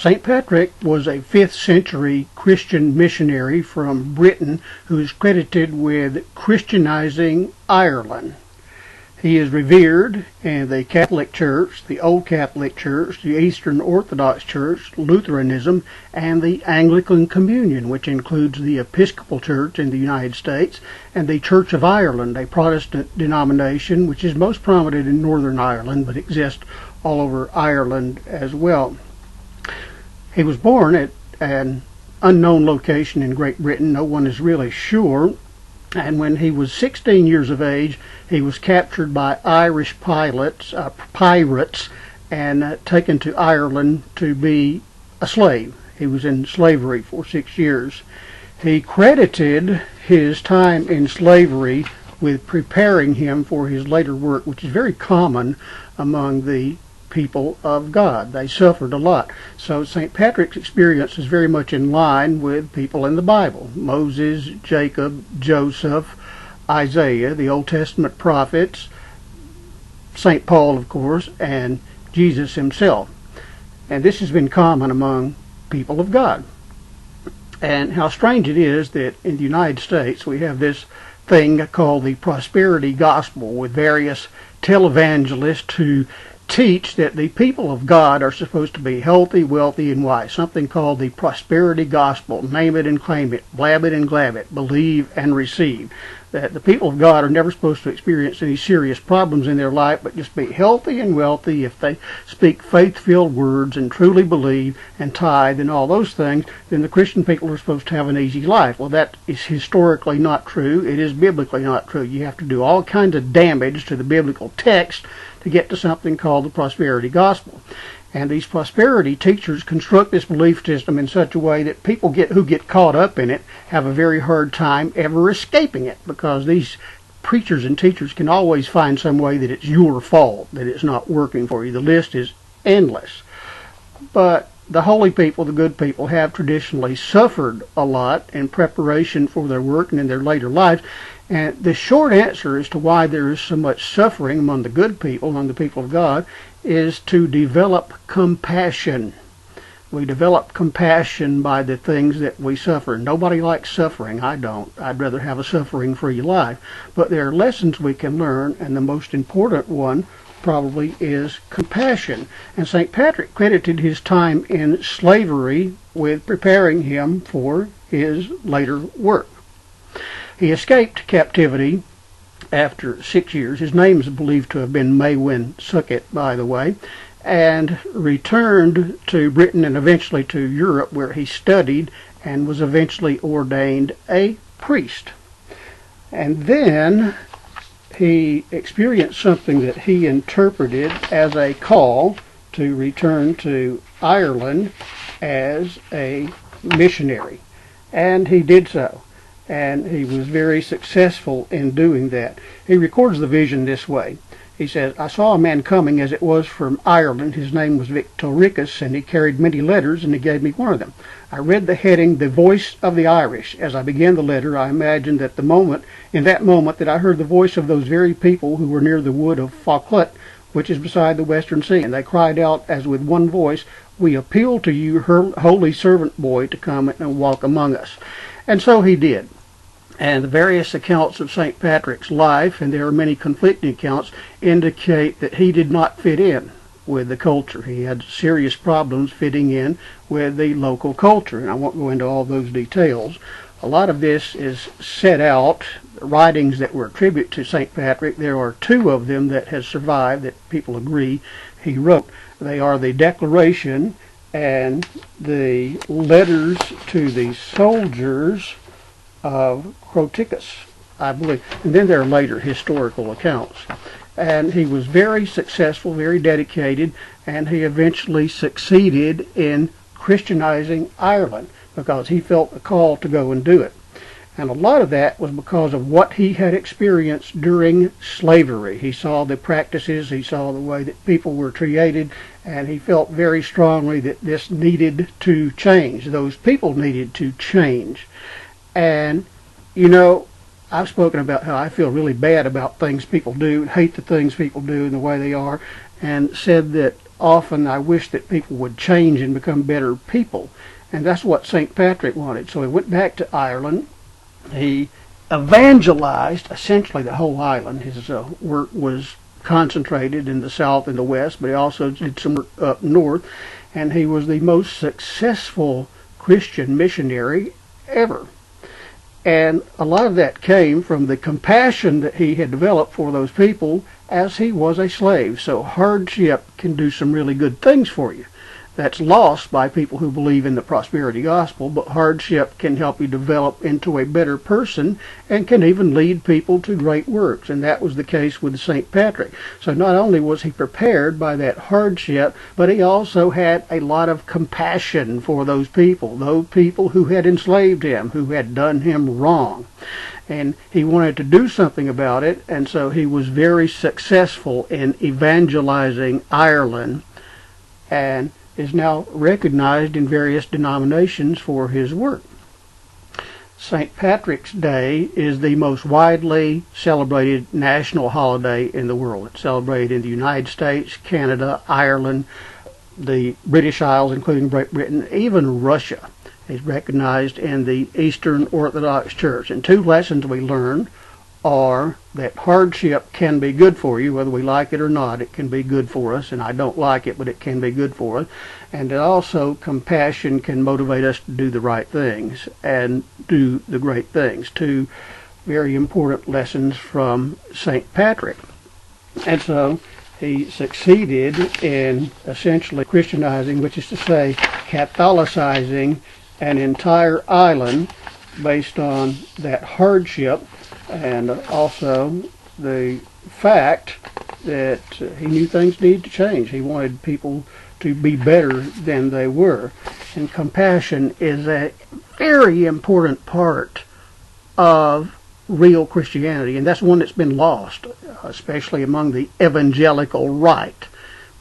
St. Patrick was a 5th century Christian missionary from Britain who is credited with Christianizing Ireland. He is revered in the Catholic Church, the Old Catholic Church, the Eastern Orthodox Church, Lutheranism, and the Anglican Communion, which includes the Episcopal Church in the United States and the Church of Ireland, a Protestant denomination which is most prominent in Northern Ireland but exists all over Ireland as well. He was born at an unknown location in Great Britain. No one is really sure. And when he was 16 years of age, he was captured by Irish pirates, and taken to Ireland to be a slave. He was in slavery for 6 years. He credited his time in slavery with preparing him for his later work, which is very common among the people of God. They suffered a lot. So St. Patrick's experience is very much in line with people in the Bible. Moses, Jacob, Joseph, Isaiah, the Old Testament prophets, St. Paul, of course, and Jesus himself. And this has been common among people of God. And how strange it is that in the United States we have this thing called the prosperity gospel with various televangelists who teach that the people of God are supposed to be healthy, wealthy, and wise. Something called the prosperity gospel. Name it and claim it. Blab it and glab it. Believe and receive. That the people of God are never supposed to experience any serious problems in their life, but just be healthy and wealthy if they speak faith-filled words and truly believe and tithe and all those things. Then the Christian people are supposed to have an easy life. Well, that is historically not true. It is biblically not true. You have to do all kinds of damage to the biblical text to get to something called the prosperity gospel. And these prosperity teachers construct this belief system in such a way that people who get caught up in it have a very hard time ever escaping it, because these preachers and teachers can always find some way that it's your fault, that it's not working for you. The list is endless. But the holy people, the good people, have traditionally suffered a lot in preparation for their work and in their later lives. And the short answer as to why there is so much suffering among the good people, among the people of God, is to develop compassion. We develop compassion by the things that we suffer. Nobody likes suffering. I don't. I'd rather have a suffering-free life. But there are lessons we can learn, and the most important one probably is compassion. And St. Patrick credited his time in slavery with preparing him for his later work. He escaped captivity after 6 years. His name is believed to have been Maywin Suchet, by the way, and returned to Britain and eventually to Europe, where he studied and was eventually ordained a priest. And then he experienced something that he interpreted as a call to return to Ireland as a missionary. And he did so. And he was very successful in doing that. He records the vision this way. He says, "I saw a man coming as it was from Ireland. His name was Victoricus, and he carried many letters, and he gave me one of them. I read the heading, 'The Voice of the Irish.' As I began the letter, I imagined that in that moment that I heard the voice of those very people who were near the wood of Falkland, which is beside the Western Sea. And they cried out as with one voice, 'We appeal to you, holy servant boy, to come and walk among us.'" And so he did. And the various accounts of St. Patrick's life, and there are many conflicting accounts, indicate that he did not fit in with the culture. He had serious problems fitting in with the local culture, and I won't go into all those details. A lot of this is set out, writings that were attributed to St. Patrick. There are 2 of them that has survived that people agree he wrote. They are the Declaration and the letters to the soldiers of Croticus, I believe. And then there are later historical accounts. And he was very successful, very dedicated, and he eventually succeeded in Christianizing Ireland because he felt a call to go and do it. And a lot of that was because of what he had experienced during slavery. He saw the practices, he saw the way that people were treated, and he felt very strongly that this needed to change. Those people needed to change. And, you know, I've spoken about how I feel really bad about things people do, hate the things people do and the way they are, and said that often I wish that people would change and become better people. And that's what St. Patrick wanted. So he went back to Ireland. He evangelized essentially the whole island. His work was concentrated in the south and the west, but he also did some work up north. And he was the most successful Christian missionary ever. And a lot of that came from the compassion that he had developed for those people as he was a slave. So hardship can do some really good things for you. That's lost by people who believe in the prosperity gospel, but hardship can help you develop into a better person and can even lead people to great works. And that was the case with St. Patrick. So not only was he prepared by that hardship, but he also had a lot of compassion for those people who had enslaved him, who had done him wrong. And he wanted to do something about it, and so he was very successful in evangelizing Ireland, and is now recognized in various denominations for his work. St. Patrick's Day is the most widely celebrated national holiday in the world. It's celebrated in the United States, Canada, Ireland, the British Isles, including Great Britain, even Russia. It's recognized in the Eastern Orthodox Church. And two lessons we learned are that hardship can be good for you, whether we like it or not. It can be good for us, and I don't like it, but it can be good for us. And that also compassion can motivate us to do the right things and do the great things. Two very important lessons from St. Patrick. And so he succeeded in essentially Christianizing, which is to say Catholicizing an entire island based on that hardship, and also the fact that he knew things needed to change. He wanted people to be better than they were. And compassion is a very important part of real Christianity, and that's one that's been lost, especially among the evangelical right.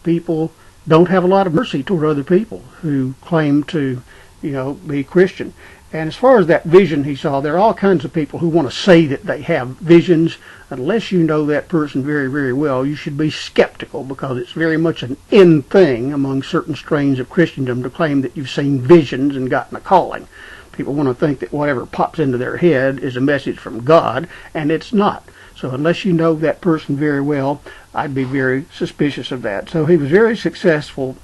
People don't have a lot of mercy toward other people who claim to, be Christian. And as far as that vision he saw, there are all kinds of people who want to say that they have visions. Unless you know that person very, very well, you should be skeptical, because it's very much an in thing among certain strains of Christendom to claim that you've seen visions and gotten a calling. People want to think that whatever pops into their head is a message from God, and it's not. So unless you know that person very well, I'd be very suspicious of that. So he was very successful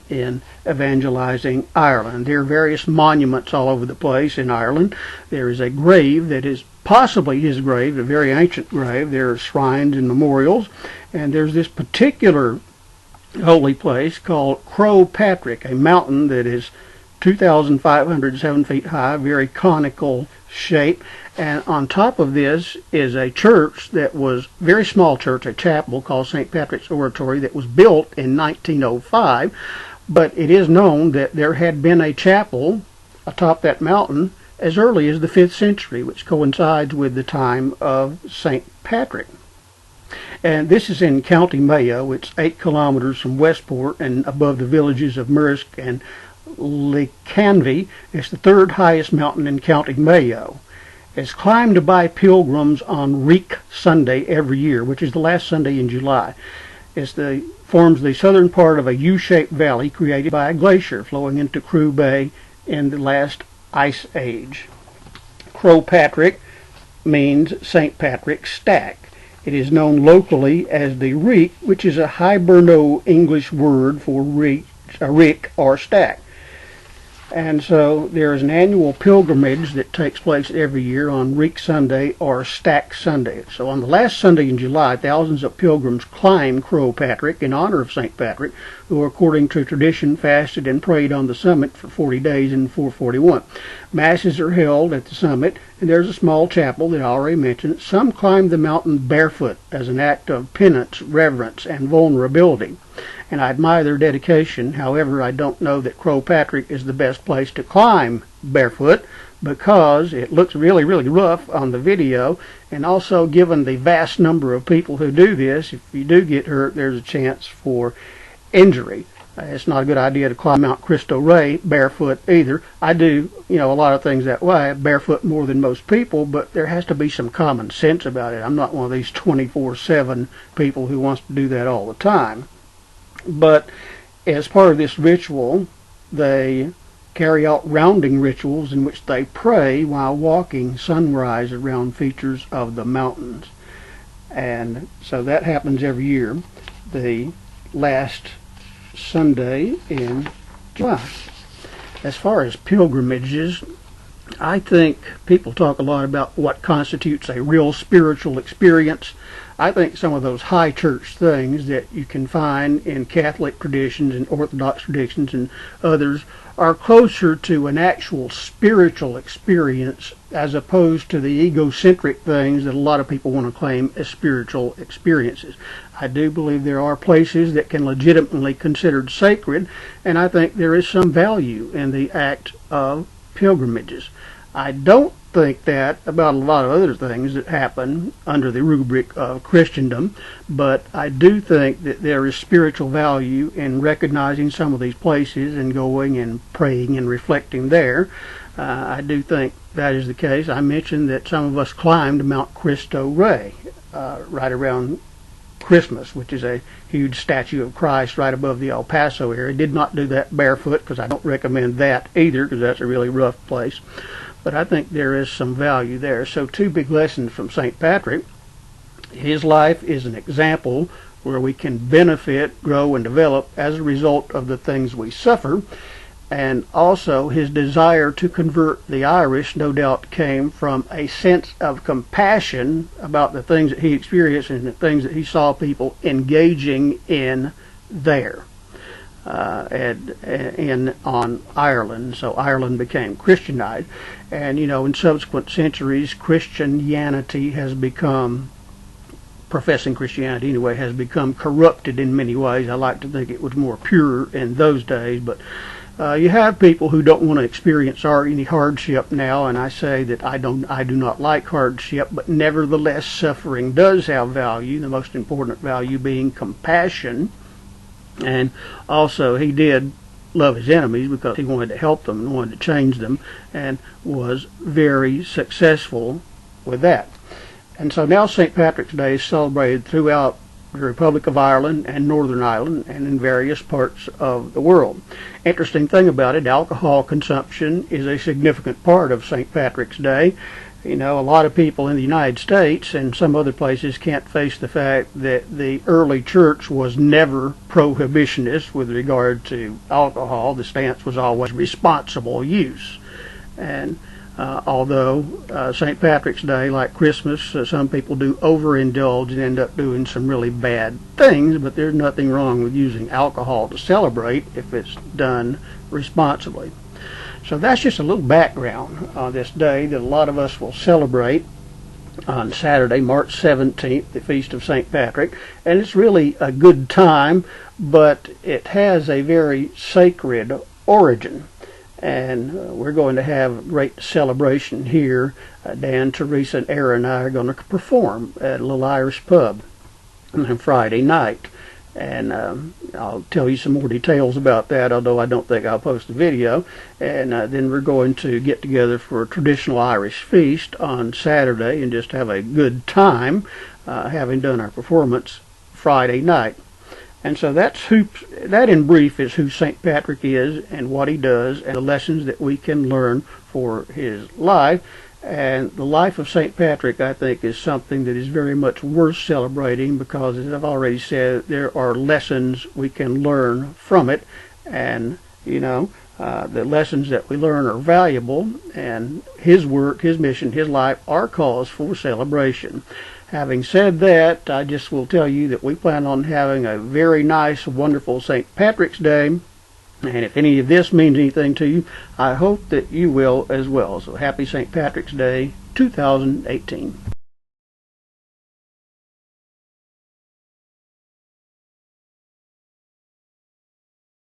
in evangelizing Ireland. There are various monuments all over the place in Ireland. There is a grave that is possibly his grave, a very ancient grave. There are shrines and memorials, and there's this particular holy place called St. Patrick, a mountain that is 2,507 feet high, very conical shape, and on top of this is a church that was a very small church, a chapel called St. Patrick's Oratory, that was built in 1905. But it is known that there had been a chapel atop that mountain as early as the 5th century, which coincides with the time of St. Patrick. And this is in County Mayo. It's 8 kilometers from Westport and above the villages of Murrisk and Lecanvy. It's the third highest mountain in County Mayo. It's climbed by pilgrims on Reek Sunday every year, which is the last Sunday in July. Forms the southern part of a U-shaped valley created by a glacier flowing into Crew Bay in the last ice age. St. Patrick means St. Patrick's stack. It is known locally as the reek, which is a Hiberno-English word for a rick or stack. And so there is an annual pilgrimage that takes place every year on Reek Sunday or Stack Sunday. So on the last Sunday in July, thousands of pilgrims climb St. Patrick in honor of St. Patrick, who, according to tradition, fasted and prayed on the summit for 40 days in 441. Masses are held at the summit, and there's a small chapel that I already mentioned. Some climb the mountain barefoot as an act of penance, reverence, and vulnerability. And I admire their dedication. However, I don't know that St. Patrick is the best place to climb barefoot, because it looks really, really rough on the video. And also, given the vast number of people who do this, if you do get hurt, there's a chance for injury. It's not a good idea to climb Mount Cristo Rey barefoot either. I do, a lot of things that way, barefoot more than most people, but there has to be some common sense about it. I'm not one of these 24/7 people who wants to do that all the time. But As part of this ritual, they carry out rounding rituals in which they pray while walking sunrise around features of the mountains. And so that happens every year, the last Sunday in July. As far as pilgrimages, I think people talk a lot about what constitutes a real spiritual experience. I think some of those high church things that you can find in Catholic traditions and Orthodox traditions and others are closer to an actual spiritual experience as opposed to the egocentric things that a lot of people want to claim as spiritual experiences. I do believe there are places that can legitimately be considered sacred, and I think there is some value in the act of pilgrimages. I don't think that about a lot of other things that happen under the rubric of Christendom, but I do think that there is spiritual value in recognizing some of these places and going and praying and reflecting there. I do think that is the case. I mentioned that some of us climbed Mount Cristo Rey right around Christmas, which is a huge statue of Christ right above the El Paso area. Did not do that barefoot because I don't recommend that either, because that's a really rough place. But I think there is some value there. So two big lessons from St. Patrick. His life is an example where we can benefit, grow, and develop as a result of the things we suffer. And also his desire to convert the Irish no doubt came from a sense of compassion about the things that he experienced and the things that he saw people engaging in there. On Ireland. So Ireland became Christianized, and in subsequent centuries Christianity has become, professing Christianity anyway, has become corrupted in many ways. I like to think it was more pure in those days, but you have people who don't want to experience any hardship now, and I say that I do not like hardship, but nevertheless suffering does have value, the most important value being compassion. And also he did love his enemies because he wanted to help them and wanted to change them, and was very successful with that. And so now St. Patrick's Day is celebrated throughout the Republic of Ireland and Northern Ireland and in various parts of the world. Interesting thing about it, alcohol consumption is a significant part of St. Patrick's Day. A lot of people in the United States and some other places can't face the fact that the early church was never prohibitionist with regard to alcohol. The stance was always responsible use. And although St. Patrick's Day, like Christmas, some people do overindulge and end up doing some really bad things, but there's nothing wrong with using alcohol to celebrate if it's done responsibly. So that's just a little background on this day that a lot of us will celebrate on Saturday, March 17th, the Feast of St. Patrick. And it's really a good time, but it has a very sacred origin. And we're going to have a great celebration here. Dan, Teresa, and Aaron and I are going to perform at a little Irish pub on Friday night. And I'll tell you some more details about that, although I don't think I'll post a video. And then we're going to get together for a traditional Irish feast on Saturday and just have a good time, having done our performance Friday night. And so that in brief is who St. Patrick is and what he does and the lessons that we can learn for his life. And the life of St. Patrick, I think, is something that is very much worth celebrating because, as I've already said, there are lessons we can learn from it. And, the lessons that we learn are valuable, and his work, his mission, his life are cause for celebration. Having said that, I just will tell you that we plan on having a very nice, wonderful St. Patrick's Day. And if any of this means anything to you, I hope that you will as well. So happy St. Patrick's Day 2018.